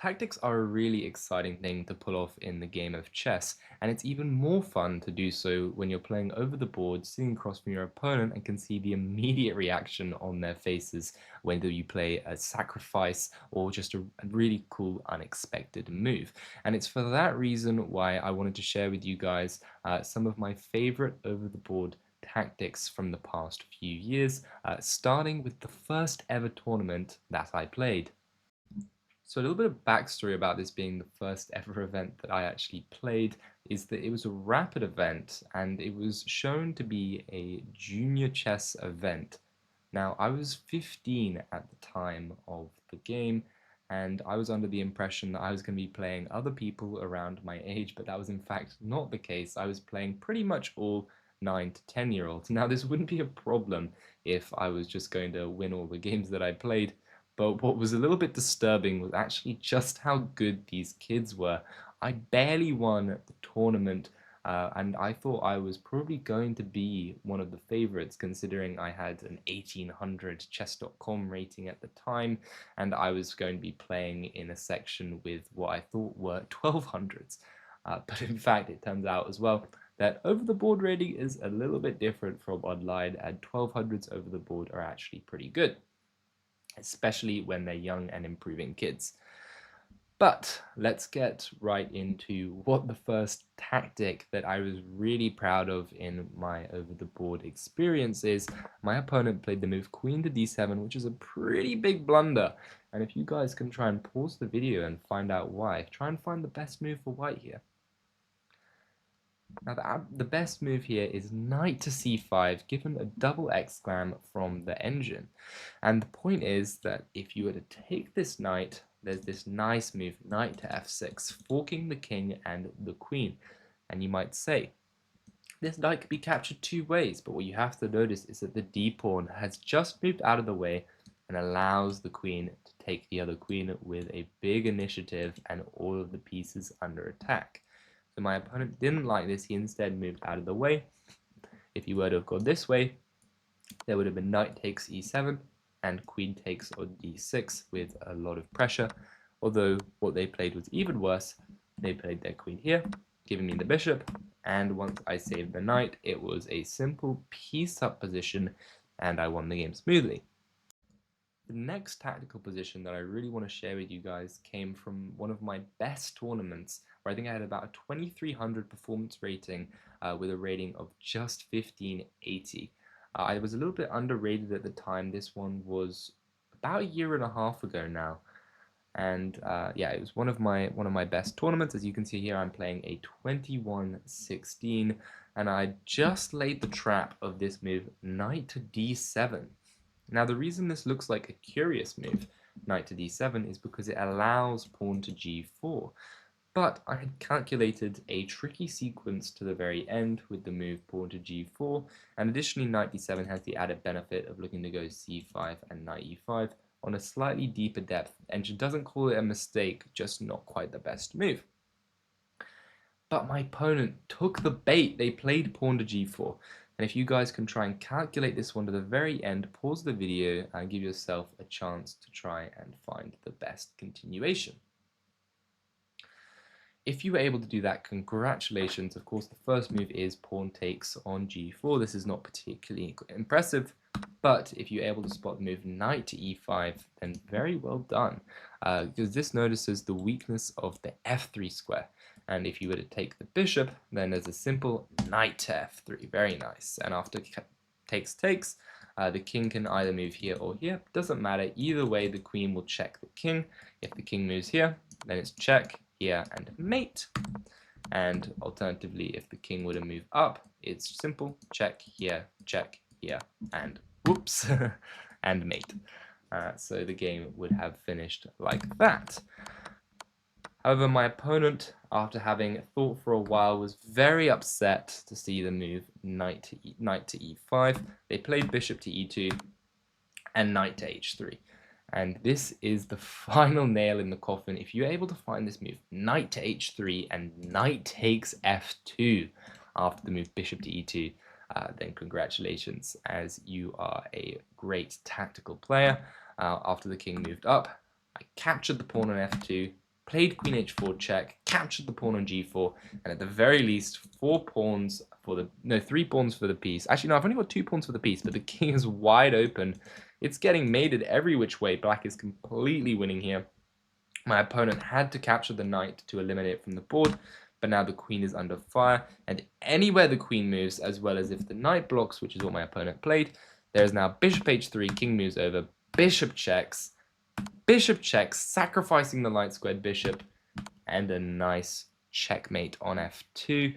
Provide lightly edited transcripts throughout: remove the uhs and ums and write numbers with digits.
Tactics are a really exciting thing to pull off in the game of chess, and it's even more fun to do so when you're playing over the board, sitting across from your opponent and can see the immediate reaction on their faces, whether you play a sacrifice or just a really cool unexpected move. And it's for that reason why I wanted to share with you guys some of my favorite over the board tactics from the past few years, starting with the first ever tournament that I played. So a little bit of backstory about this being the first ever event that I actually played is that it was a rapid event and it was shown to be a junior chess event. Now I was 15 at the time of the game and I was under the impression that I was going to be playing other people around my age, but that was in fact not the case. I was playing pretty much all 9 to 10-year-olds. Now this wouldn't be a problem if I was just going to win all the games that I played, but what was a little bit disturbing was actually just how good these kids were. I barely won the tournament, and I thought I was probably going to be one of the favorites considering I had an 1800 chess.com rating at the time, and I was going to be playing in a section with what I thought were 1200s. But in fact, it turns out as well that over the board rating is a little bit different from online, and 1200s over the board are actually pretty good, especially when they're young and improving kids. But let's get right into what the first tactic that I was really proud of in my over-the-board experience is. My opponent played the move Queen to d7, which is a pretty big blunder. And if you guys can try and pause the video and find out why, try and find the best move for white here. Now the best move here is knight to c5, given a double exclam from the engine. And the point is that if you were to take this knight, there's this nice move, knight to f6, forking the king and the queen. And you might say, this knight could be captured two ways, but what you have to notice is that the d-pawn has just moved out of the way and allows the queen to take the other queen with a big initiative and all of the pieces under attack. So my opponent didn't like this, he instead moved out of the way. If he were to have gone this way, there would have been knight takes e7 and queen takes on d6 with a lot of pressure, although what they played was even worse. They played their queen here, giving me the bishop, and once I saved the knight, it was a simple piece-up position, and I won the game smoothly. The next tactical position that I really want to share with you guys came from one of my best tournaments, where I think I had about a 2300 performance rating with a rating of just 1580. I was a little bit underrated at the time. This one was about a year and a half ago now, and yeah, it was one of my best tournaments. As you can see here, I'm playing a 21-16, and I just laid the trap of this move, knight to d7. Now the reason this looks like a curious move, knight to d7, is because it allows pawn to g4. But I had calculated a tricky sequence to the very end with the move pawn to g4, and additionally knight d7 has the added benefit of looking to go c5 and knight e5 on a slightly deeper depth. Engine doesn't call it a mistake, just not quite the best move. But my opponent took the bait. They played pawn to g4. And if you guys can try and calculate this one to the very end, pause the video and give yourself a chance to try and find the best continuation. If you were able to do that, congratulations. Of course, the first move is pawn takes on g4. This is not particularly impressive, but if you're able to spot the move knight to e5, then very well done, because this notices the weakness of the f3 square. And if you were to take the bishop, then there's a simple knight to f3. Very nice. And after takes, the king can either move here or here. Doesn't matter. Either way, the queen will check the king. If the king moves here, then it's check, here, and mate. And alternatively, if the king were to move up, it's simple, check, here, and whoops, and mate. So the game would have finished like that. However, my opponent, after having thought for a while, was very upset to see the move knight to e5. They played bishop to e2 and knight to h3. And this is the final nail in the coffin. If you're able to find this move, knight to h3 and knight takes f2 after the move bishop to e2, then congratulations, as you are a great tactical player. After the king moved up, I captured the pawn on f2, played queen h4 check, captured the pawn on g4, and at the very least, 3 pawns for the piece. Actually, no, I've only got 2 pawns for the piece, but the king is wide open. It's getting mated every which way. Black is completely winning here. My opponent had to capture the knight to eliminate it from the board, but now the queen is under fire, and anywhere the queen moves, as well as if the knight blocks, which is what my opponent played, there is now bishop h3, king moves over, bishop checks, sacrificing the light squared bishop, and a nice checkmate on f2.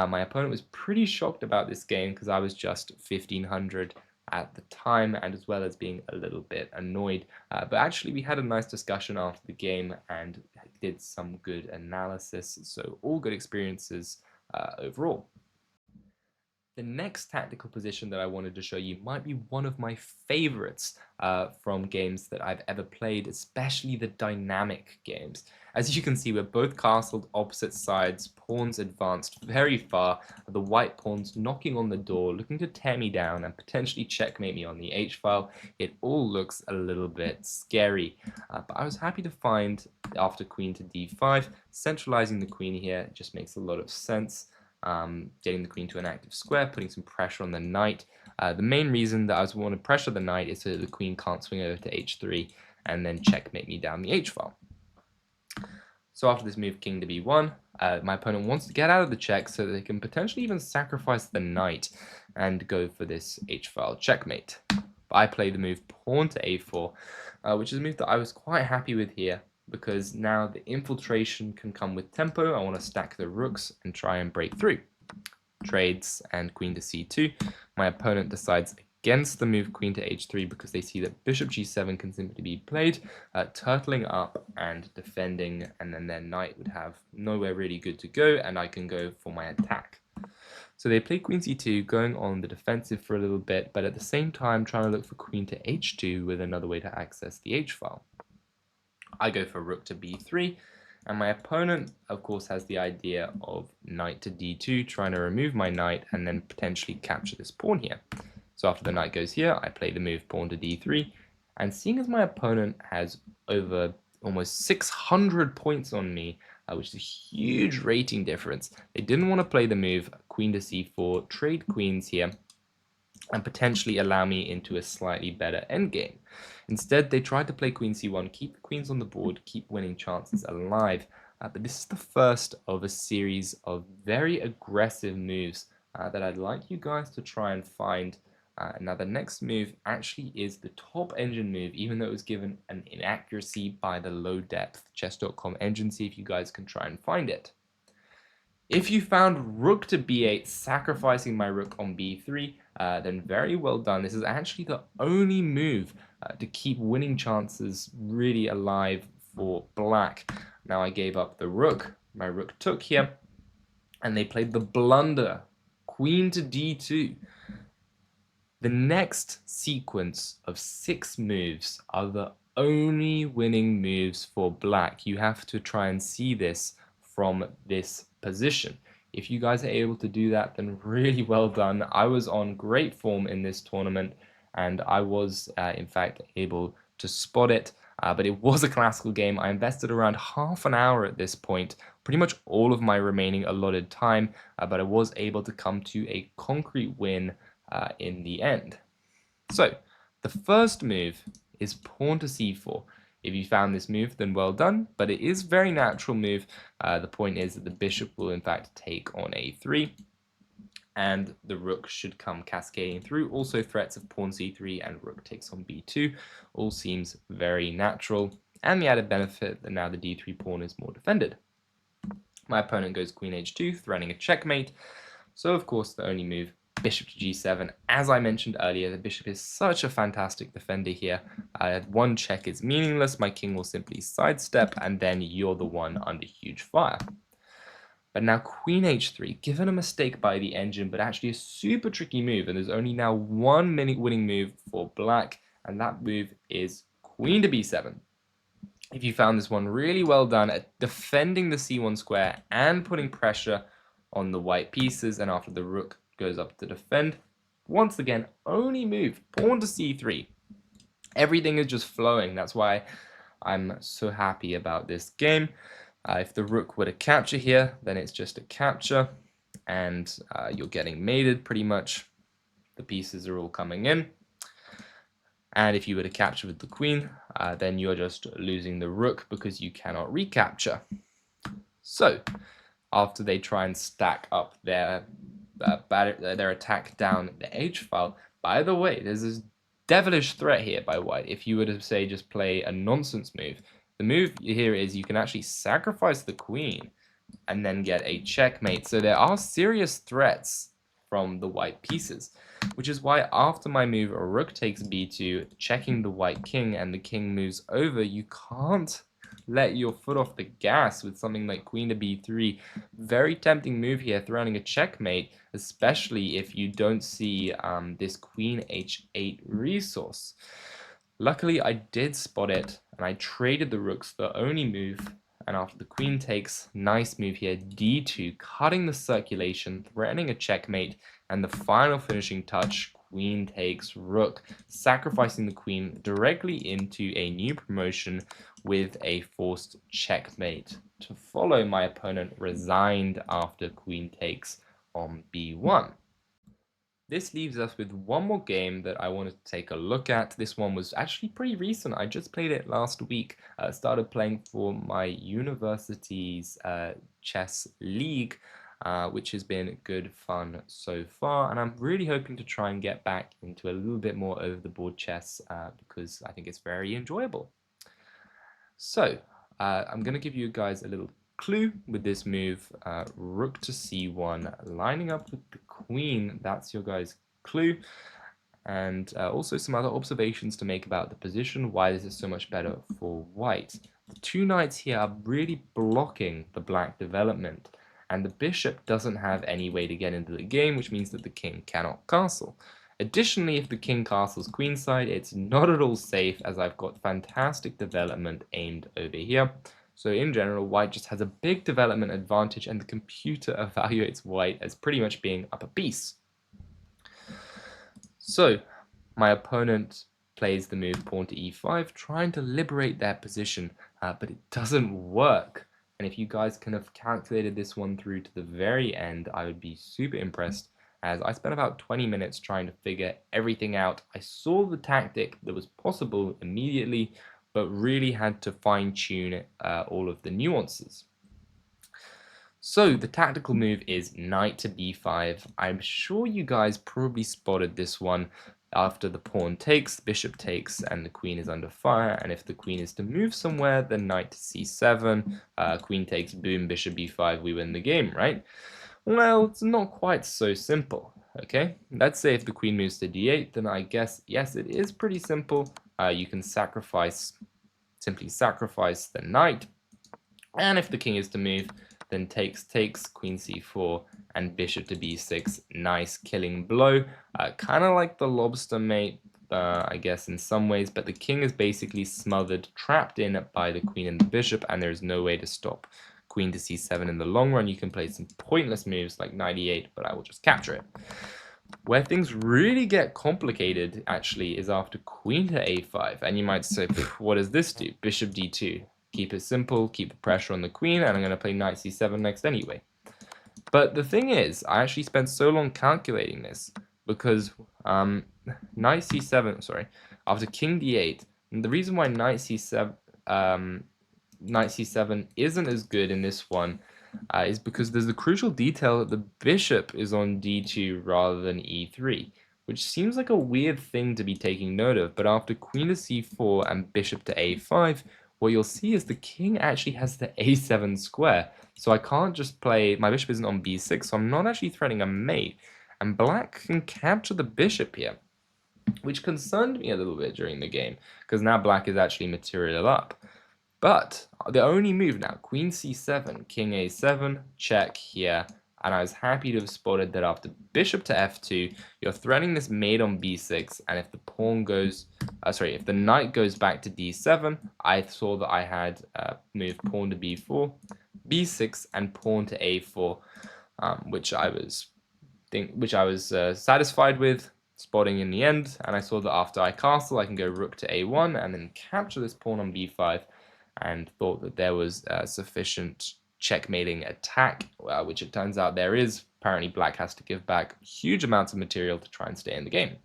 My opponent was pretty shocked about this game because I was just 1500 at the time, and as well as being a little bit annoyed. But actually we had a nice discussion after the game and did some good analysis, so all good experiences overall. The next tactical position that I wanted to show you might be one of my favorites from games that I've ever played, especially the dynamic games. As you can see, we're both castled opposite sides, pawns advanced very far, the white pawns knocking on the door, looking to tear me down and potentially checkmate me on the h-file. It all looks a little bit scary, but I was happy to find, after queen to d5, centralizing the queen here just makes a lot of sense. Getting the queen to an active square, putting some pressure on the knight. The main reason that I want to pressure the knight is so that the queen can't swing over to h3 and then checkmate me down the h-file. So after this move, king to b1, my opponent wants to get out of the check so that they can potentially even sacrifice the knight and go for this h-file checkmate. But I play the move pawn to a4, which is a move that I was quite happy with here, because now the infiltration can come with tempo. I want to stack the rooks and try and break through. Trades and queen to c2. My opponent decides against the move queen to h3 because they see that bishop g7 can simply be played, turtling up and defending, and then their knight would have nowhere really good to go, and I can go for my attack. So they play queen c2, going on the defensive for a little bit, but at the same time trying to look for queen to h2 with another way to access the h-file. I go for rook to b3, and my opponent, of course, has the idea of knight to d2, trying to remove my knight and then potentially capture this pawn here. So after the knight goes here, I play the move pawn to d3, and seeing as my opponent has over almost 600 points on me, which is a huge rating difference, they didn't want to play the move queen to c4, trade queens here, and potentially allow me into a slightly better endgame. Instead, they tried to play queen c1, keep the queens on the board, keep winning chances alive. But this is the first of a series of very aggressive moves that I'd like you guys to try and find. Now, the next move actually is the top engine move, even though it was given an inaccuracy by the low-depth chess.com engine. See if you guys can try and find it. If you found rook to b8, sacrificing my rook on b3, then very well done. This is actually the only move to keep winning chances really alive for black. Now I gave up the rook. My rook took here, and they played the blunder, queen to d2. The next sequence of 6 moves are the only winning moves for black. You have to try and see this from this position. If you guys are able to do that, then really well done. I was on great form in this tournament, and I was in fact able to spot it, but it was a classical game. I invested around half an hour at this point, pretty much all of my remaining allotted time, but I was able to come to a concrete win in the end. So the first move is pawn to c4. If you found this move, then well done, but it is a very natural move. The point is that the bishop will in fact take on a3, and the rook should come cascading through. Also threats of pawn c3 and rook takes on b2 all seems very natural, and the added benefit that now the d3 pawn is more defended. My opponent goes queen h2, threatening a checkmate, so of course the only move, bishop to g7. As I mentioned earlier, the bishop is such a fantastic defender here. One check is meaningless, my king will simply sidestep, and then you're the one under huge fire. But now queen h3, given a mistake by the engine, but actually a super tricky move, and there's only now one winning move for black, and that move is queen to b7. If you found this one, really well done at defending the c1 square and putting pressure on the white pieces, and after the rook goes up to defend, once again, only move, pawn to c3. Everything is just flowing. That's why I'm so happy about this game. If the rook were to capture here, then it's just a capture, and you're getting mated pretty much. The pieces are all coming in. And if you were to capture with the queen, then you're just losing the rook because you cannot recapture. So, after they try and stack up their attack down the h file, by the way, there's this devilish threat here by white. If you were to say just play a nonsense move, the move here is you can actually sacrifice the queen and then get a checkmate. So there are serious threats from the white pieces, which is why after my move rook takes b2, checking the white king, and the king moves over, you can't let your foot off the gas with something like queen to b3. Very tempting move here, throwing a checkmate, especially if you don't see this queen h8 resource. Luckily, I did spot it, and I traded the rooks the only move, and after the queen takes, nice move here, d2, cutting the circulation, threatening a checkmate, and the final finishing touch, queen takes rook, sacrificing the queen directly into a new promotion with a forced checkmate. To follow, my opponent resigned after queen takes on b1. This leaves us with one more game that I wanted to take a look at. This one was actually pretty recent. I just played it last week. Started playing for my university's chess league, which has been good fun so far. And I'm really hoping to try and get back into a little bit more over the board chess because I think it's very enjoyable. So I'm going to give you guys a little clue with this move, rook to c1, lining up with the queen. That's your guys' clue. And also some other observations to make about the position, why this is so much better for white. The two knights here are really blocking the black development, and the bishop doesn't have any way to get into the game, which means that the king cannot castle. Additionally, if the king castles queenside, it's not at all safe, as I've got fantastic development aimed over here. So in general, white just has a big development advantage, and the computer evaluates white as pretty much being up a piece. So my opponent plays the move pawn to e5, trying to liberate their position, but it doesn't work. And if you guys can have calculated this one through to the very end, I would be super impressed, as I spent about 20 minutes trying to figure everything out. I saw the tactic that was possible immediately, but really had to fine-tune all of the nuances. So the tactical move is knight to b5. I'm sure you guys probably spotted this one. After the pawn takes, the bishop takes, and the queen is under fire. And if the queen is to move somewhere, then knight to c7, queen takes, boom, bishop b5, we win the game, right? Well, it's not quite so simple, okay? Let's say if the queen moves to d8, then I guess, yes, it is pretty simple. You can simply sacrifice the knight. And if the king is to move, then takes, queen c4, and bishop to b6. Nice killing blow. Kind of like the lobster mate, I guess, in some ways, but the king is basically smothered, trapped in by the queen and the bishop, and there's no way to stop queen to c7 in the long run. You can play some pointless moves like knight e8, but I will just capture it. Where things really get complicated, actually, is after queen to a5, and you might say, what does this do? Bishop d2. Keep it simple, keep the pressure on the queen, and I'm going to play knight c7 next anyway. But the thing is, I actually spent so long calculating this, because knight c7, after king d8, and the reason why knight c7 isn't as good in this one is because there's the crucial detail that the bishop is on d2 rather than e3, which seems like a weird thing to be taking note of, but after queen to c4 and bishop to a5, what you'll see is the king actually has the a7 square, so I can't just play, my bishop isn't on b6, so I'm not actually threatening a mate, and black can capture the bishop here, which concerned me a little bit during the game, because now black is actually material up. But the only move now, queen c7, king a7, check here, and I was happy to have spotted that after bishop to f2, you're threatening this mate on b6, and if the pawn goes, if the knight goes back to d7, I saw that I had moved pawn to b4, b6, and pawn to a4, which I was satisfied with spotting in the end, and I saw that after I castle, I can go rook to a1 and then capture this pawn on b5. and thought that there was sufficient checkmating attack, which it turns out there is. Apparently black has to give back huge amounts of material to try and stay in the game.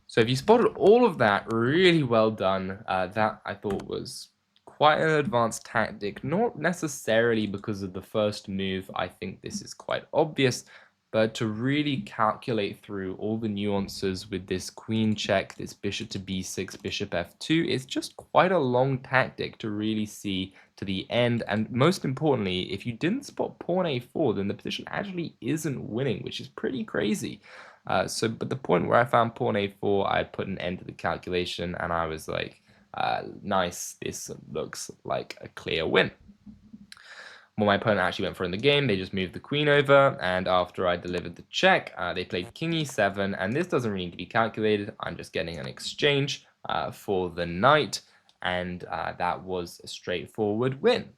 So if you spotted all of that, really well done. That I thought was quite an advanced tactic, not necessarily because of the first move. I think this is quite obvious, but to really calculate through all the nuances with this queen check, this bishop to b6, bishop f2, it's just quite a long tactic to really see to the end. And most importantly, if you didn't spot pawn a4, then the position actually isn't winning, which is pretty crazy. But the point where I found pawn a4, I put an end to the calculation, and I was like, nice, this looks like a clear win. When my opponent actually went for in the game, they just moved the queen over, and after I delivered the check, they played king e7, and this doesn't really need to be calculated. I'm just getting an exchange for the knight, and that was a straightforward win.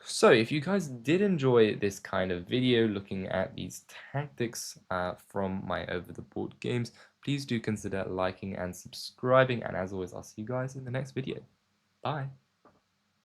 So if you guys did enjoy this kind of video looking at these tactics from my over-the-board games, please do consider liking and subscribing, and as always, I'll see you guys in the next video. Bye!